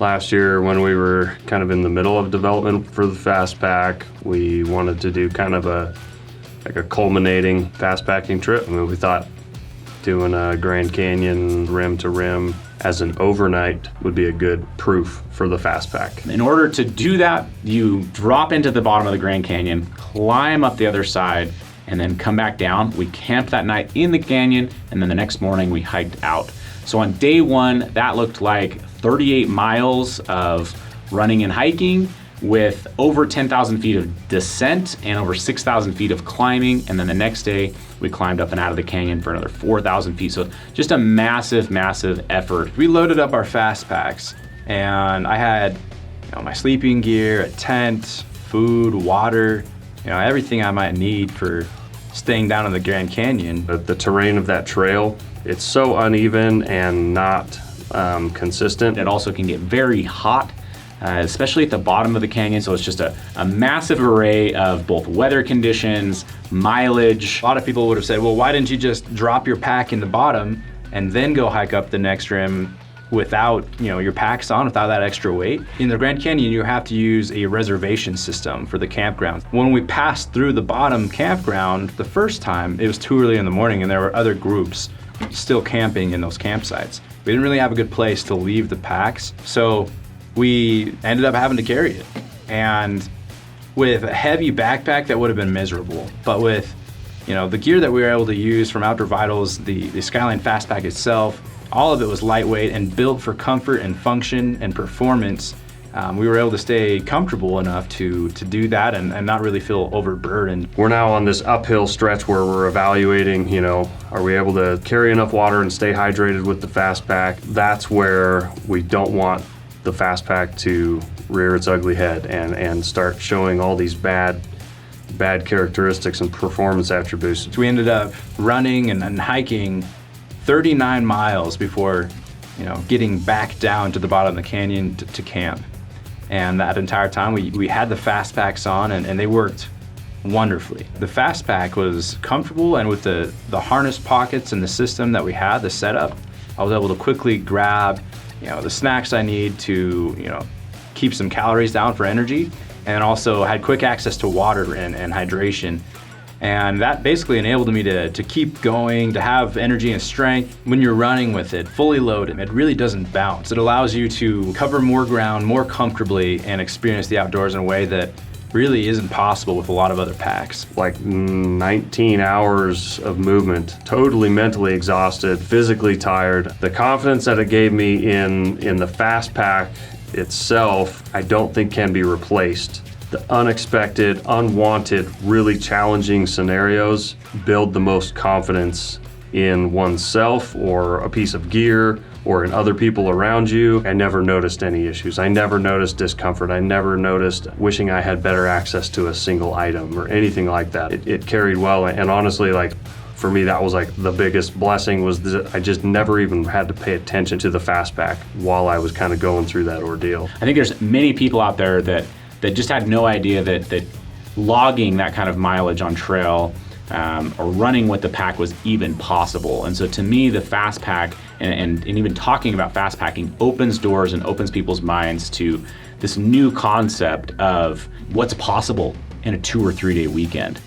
Last year, when we were kind of in the middle of development for the Fastpack, we wanted to do kind of a culminating fastpacking trip. I mean, we thought doing a Grand Canyon rim to rim as an overnight would be a good proof for the Fastpack. In order to do that, you drop into the bottom of the Grand Canyon, climb up the other side, and then come back down. We camped that night in the canyon, and then the next morning we hiked out. So on day one, that looked like 38 miles of running and hiking with over 10,000 feet of descent and over 6,000 feet of climbing. And then the next day, we climbed up and out of the canyon for another 4,000 feet. So just a massive, massive effort. We loaded up our Fastpacks, and I had my sleeping gear, a tent, food, water, everything I might need for staying down in the Grand Canyon. The terrain of that trail, it's so uneven and not consistent. It also can get very hot, especially at the bottom of the canyon. So it's just a massive array of both weather conditions, mileage. A lot of people would have said, well, why didn't you just drop your pack in the bottom and then go hike up the next rim without your packs on, without that extra weight? In the Grand Canyon, you have to use a reservation system for the campground. When we passed through the bottom campground the first time, it was too early in the morning and there were other groups still camping in those campsites. We didn't really have a good place to leave the packs, so we ended up having to carry it. And with a heavy backpack, that would have been miserable. But with the gear that we were able to use from Outdoor Vitals, the Skyline Fastpack itself, all of it was lightweight and built for comfort and function and performance. We were able to stay comfortable enough to do that and not really feel overburdened. We're now on this uphill stretch where we're evaluating, are we able to carry enough water and stay hydrated with the Fastpack? That's where we don't want the Fastpack to rear its ugly head and start showing all these bad characteristics and performance attributes. We ended up running and hiking 39 miles before getting back down to the bottom of the canyon to camp. And that entire time we had the Fastpacks on and they worked wonderfully. The Fastpack was comfortable, and with the harness pockets and the system that we had, the setup, I was able to quickly grab the snacks I need to keep some calories down for energy, and also had quick access to water and hydration. And that basically enabled me to keep going, to have energy and strength. When you're running with it fully loaded, it really doesn't bounce. It allows you to cover more ground more comfortably and experience the outdoors in a way that really isn't possible with a lot of other packs. Like 19 hours of movement, totally mentally exhausted, physically tired. The confidence that it gave me in the Fastpack itself, I don't think can be replaced. The unexpected, unwanted, really challenging scenarios build the most confidence in oneself or a piece of gear or in other people around you. I never noticed any issues. I never noticed discomfort. I never noticed wishing I had better access to a single item or anything like that. It carried well, and honestly, for me, that was the biggest blessing, was that I just never even had to pay attention to the Fastpack while I was kind of going through that ordeal. I think there's many people out there that just had no idea that logging that kind of mileage on trail or running with the pack was even possible. And so to me, the Fastpack and even talking about fastpacking opens doors and opens people's minds to this new concept of what's possible in a 2 or 3 day weekend.